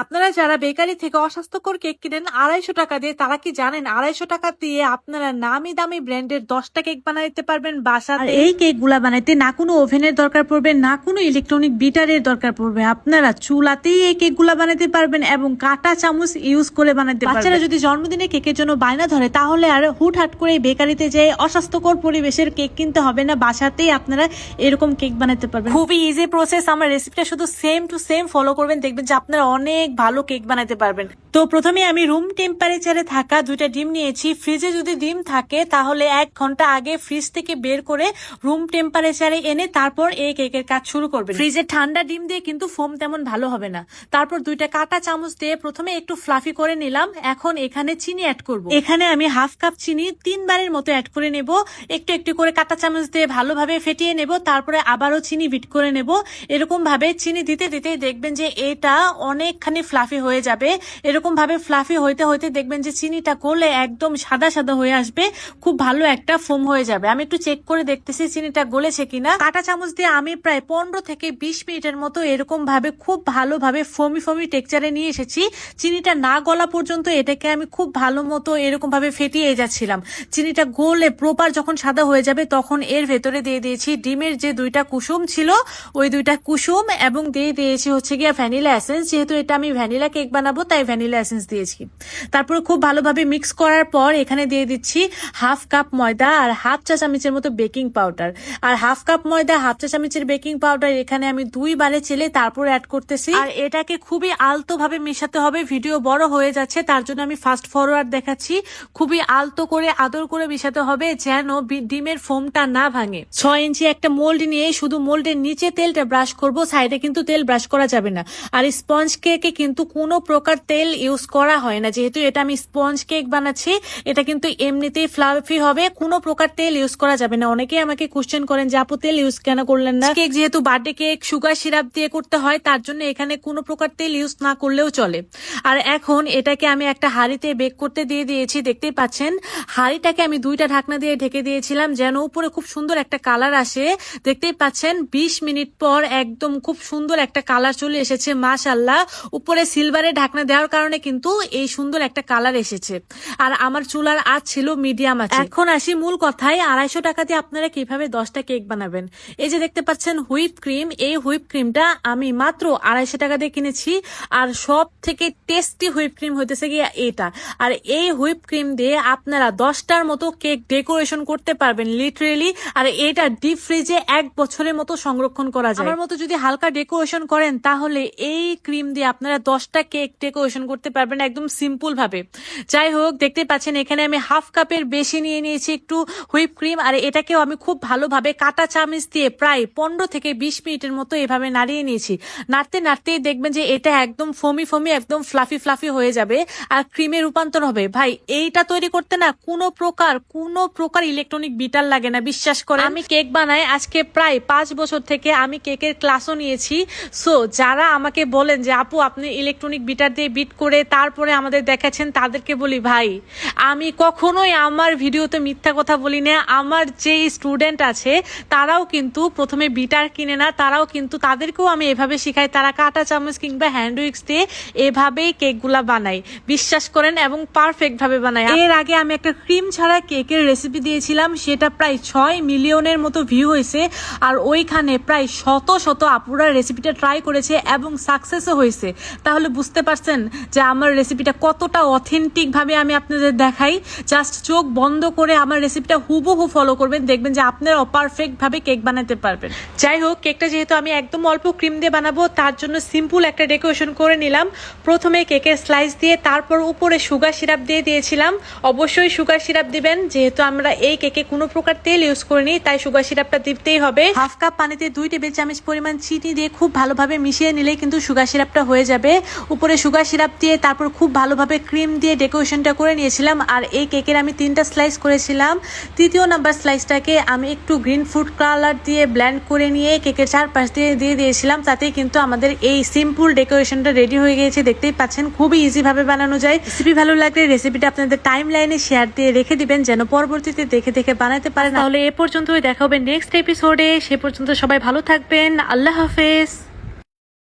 আপনারা যারা বেকারি থেকে অস্বাস্থ্যকর কেক কিনেন 250 টাকা দিয়ে, তারা কি জানেন 250 টাকা দিয়ে আপনারা নামি দামি ব্র্যান্ডের 10টা কেক বানাইতে পারবেন বাসাতে। এই কেক গুলা বানাইতে না কোনো ওভেনের দরকার পড়বে, না কোনো ইলেকট্রনিক বিটারের দরকার পড়বে। আপনারা চুলাতেই এই কেক গুলা বানাইতে পারবেন এবং কাঁটা চামচ ইউজ করে বানাইতে পারবেন। বাচ্চারা যদি জন্মদিনে কেকের জন্য বায়না ধরে, তাহলে আর হুটহাট করে বেকারিতে যেয়ে অস্বাস্থ্যকর পরিবেশের কেক কিনতে হবে না, বাসাতেই আপনারা এরকম কেক বানাইতে পারবেন। খুবই ইজি প্রসেস। আমার রেসিপিটা শুধু সেম টু সেম ফলো করবেন, দেখবেন যে আপনারা অনেক ভালো কেক বানাতে পারবেন। তো প্রথমে আমি রুম টেম্পারেচারে থাকা 2টা ডিম নিয়েছি। ফ্রিজে যদি ডিম থাকে তাহলে 1 ঘন্টা আগে ফ্রিজ থেকে বের করে রুম টেম্পারেচারে এনে তারপর এই কেকের কাজ শুরু করবেন। ফ্রিজে ঠান্ডা ডিম দিয়ে কিন্তু ফোম তেমন ভালো হবে না। তারপর 2টা কাঁটা চামচ দিয়ে প্রথমে একটু ফ্লাফি করে নিলাম। এখন এখানে চিনি অ্যাড করব। এখানে আমি হাফ কাপ চিনি 3 বারের মতো অ্যাড করে নেব। একটু একটু করে কাঁটা চামচ দিয়ে ভালোভাবে ফেটিয়ে নেব, তারপরে আবারও চিনি বিট করে নেব। এরকম ভাবে চিনি দিতে দিতেই দেখবেন যে এটা অনেকখানি ফ্লাফি হয়ে যাবে। এরকম ভাবে ফ্লাফি হইতে হইতে দেখবেন যে চিনিটা গলে একদম সাদা সাদা হয়ে আসবে, খুব ভালো একটা ফোম হয়ে যাবে। আমি একটু চেক করে দেখতেছি চিনিটা গলেছে কিনা। কাঁটা চামচ দিয়ে আমি প্রায় 15 থেকে 20 মিনিটের মতো এরকম ভাবে খুব ভালোভাবে ফোমি ফোমি টেক্সচারে নিয়ে এসেছি। চিনিটা না গলা পর্যন্ত এটাকে আমি খুব ভালো মতো এরকম ভাবে ফেটিয়ে যাচ্ছিলাম। চিনিটা গলে প্রপার যখন সাদা হয়ে যাবে তখন এর ভেতরে দিয়ে দিয়েছি ডিমের যে 2টা কুসুম ছিল, ওই 2টা কুসুম, এবং দিয়ে দিয়েছি হচ্ছে গিয়ে ভ্যানিলা এসেন্স। যেহেতু এটা আমি ভ্যানিলা কেক বানাবো তাই ভ্যানিলা এসেন্স দিয়েছি। তারপর খুব ভালোভাবে মিক্স করার পর এখানে দিয়ে দিচ্ছি হাফ কাপ ময়দা আর হাফ চা চামচের মতো বেকিং পাউডার। আর হাফ কাপ ময়দা হাফ চা চামচের বেকিং পাউডার এখানে আমি 2 বারে চেলে তারপর অ্যাড করতেছি। আর এটাকে খুবই আলতো ভাবে মেশাতে হবে। ভিডিও বড় হয়ে যাচ্ছে, তার জন্য আমি ফাস্ট ফরওয়ার্ড দেখাচ্ছি। খুবই আলতো করে আদর করে মেশাতে হবে যেন ডিমের ফোমটা না ভাঙে। 6 ইঞ্চি একটা মোল্ড নিয়ে শুধু মোল্ডের নিচে তেলটা ব্রাশ করব, সাইডে কিন্তু তেল ব্রাশ করা যাবে না। আর স্পঞ্জ কেকে কিন্তু কোনো প্রকার তেল ইউজ করা হয় না, যেহেতু এটা আমি স্পঞ্জ কেক বানাচ্ছি। এটা কিন্তু এমনিতেই ফ্লাফি হবে, কোনো প্রকার তেল ইউজ করা যাবে না। অনেকেই আমাকে কোশ্চেন করেন যে আপু তেল ইউজ কেন করলেন না। কেক যেহেতু বার্থডে কেক সুগার সিরাপ দিয়ে করতে হয়, তার জন্য এখানে কোনো প্রকার তেল ইউজ না করলেও চলে। আর এখন এটাকে আমি একটা হাঁড়িতে বেক করতে দিয়ে দিয়েছি। দেখতেই পাচ্ছেন হাঁড়িটাকে আমি 2টা ঢাকনা দিয়ে ঢেকে দিয়েছিলাম যেন উপরে খুব সুন্দর একটা কালার আসে। দেখতেই পাচ্ছেন 20 মিনিট পর একদম খুব সুন্দর একটা কালার চলে এসেছে মাশাআল্লাহ। উপরে সিলভারের ঢাকনা দেওয়ার কারণে কিন্তু এই সুন্দর একটা কালার এসেছে। আর আমার চুলার আঁচ ছিল মিডিয়াম আছে। এখন আসি মূল কথায়, 250 টাকা দিয়ে আপনারা কিভাবে 10টা কেক বানাবেন। এই যে দেখতে পাচ্ছেন হুইপ ক্রিম, এই হুইপ ক্রিমটা আমি মাত্র 250 টাকা দিয়ে কিনেছি। আর সব থেকে টেস্টি হুইপ ক্রিম হইতেছে গিয়ে এটা। আর এই হুইপ ক্রিম দিয়ে আপনারা 10টার মতো কেক ডেকোরেশন করতে পারবেন লিটারেলি। আর এটা ডিপ ফ্রিজে 1 বছরের মতো সংরক্ষণ করা যায়। আমার মতো যদি হালকা ডেকোরেশন করেন তাহলে এই ক্রিম দিয়ে আপনারা 10টা কেক ডেকোরেশন করতে পারবেন একদম সিম্পল ভাবে। যাই হোক, দেখতে পাচ্ছেন এখানে আমি হাফ কাপের বেশি নিয়ে নিয়েছি একটু হুইপ ক্রিম। আর এটাকেও আমি খুব ভালোভাবে কাঁটা চামচ দিয়ে প্রায় 15 থেকে 20 মিনিটের মতো এভাবে নাড়িয়ে নিয়েছি। নাড়তে নাড়তেই দেখবেন যে এটা একদম ফোমি ফোমি একদম ফ্লাফি ফ্লাফি হয়ে যাবে আর ক্রিমে রূপান্তর হবে। ভাই এইটা তৈরি করতে না কোনো প্রকার ইলেকট্রনিক বিটার লাগে না, বিশ্বাস করে। আমি কেক বানাই আজকে প্রায় 5 বছর থেকে, আমি কেকের ক্লাসও নিয়েছি। সো যারা আমাকে বলেন যে আপু আপনি ইলেকট্রনিক বিটার দিয়ে বিট করে তারপরে আমাদের দেখাচ্ছেন, তাদেরকে বলি ভাই আমি কখনোই আমার ভিডিওতে মিথ্যা কথা বলি না। আমার যে স্টুডেন্ট আছে তারাও কিন্তু প্রথমে বিটার কিনে না, তারাও কিন্তু তাদেরকেও আমি এভাবে শিখাই। তারা কাঁটা চামচ কিংবা হ্যান্ড উইক্স দিয়ে এভাবেই কেকগুলা বানাই, বিশ্বাস করেন, এবং পারফেক্ট ভাবে বানাই। এর আগে আমি একটা ক্রিম ছাড়া কেকের রেসিপি দিয়েছিলাম, সেটা প্রায় 6 মিলিয়নের মতো ভিউ হয়েছে। আর ওইখানে প্রায় শত শত আপুরা রেসিপিটা ট্রাই করেছে এবং সাকসেসও হয়েছে। তাহলে বুঝতে পারছেন যে আমার রেসিপিটা কতটা অথেন্টিক ভাবে আমি আপনাদের দেখাই। জাস্ট চোখ বন্ধ করে আমার রেসিপিটা হুবহু ফলো করবেন, দেখবেন যে আপনারা পারফেক্ট ভাবে কেক বানাতে পারবেন। যাই হোক, কেকটা যেহেতু আমি একদম অল্প ক্রিম দিয়ে বানাবো, তার জন্য সিম্পল একটা ডেকোরেশন করে নিলাম। প্রথমে কেকের স্লাইস দিয়ে তারপর উপরে সুগার সিরাপ দিয়ে দিয়েছিলাম। অবশ্যই সুগার সিরাপ দিবেন, যেহেতু আমরা এই কেকে কোনো প্রকার তেল ইউজ করিনি, তাই সুগার সিরাপটা দিতেই হবে। হাফ কাপ পানিতে 2 টেবিল চামচ পরিমাণ চিনি দিয়ে খুব ভালোভাবে মিশিয়ে নিলেই কিন্তু সুগার সিরাপটা হয়ে যাবে। উপরে সুগার সিরাপ দিয়ে তারপর খুব ভালোভাবে ক্রিম দিয়ে ডেকোরেশনটা করে নিয়েছিলাম। আর এই কেকের আমি 3টা স্লাইস করেছিলাম। 3য় নাম্বার স্লাইসটাকে আমি একটু গ্রিন ফুড কালার দিয়ে ব্লেন্ড করে নিয়ে কেকের চারপাশ দিয়ে দিয়েছিলাম। তাতেই কিন্তু আমাদের এই সিম্পল ডেকোরেশনটা রেডি হয়ে গিয়েছে। দেখতেই পাচ্ছেন খুবই ইজি ভাবে বানানো যায়। রেসিপি ভালো লাগলে রেসিপিটা আপনাদের টাইম লাইনে শেয়ার দিয়ে রেখে দিবেন যেন পরবর্তীতে দেখে দেখে বানাতে পারেন। তাহলে এ পর্যন্তই, দেখা হবে নেক্সট এপিসোডে। সে পর্যন্ত সবাই ভালো থাকবেন। আল্লাহ হাফেজ।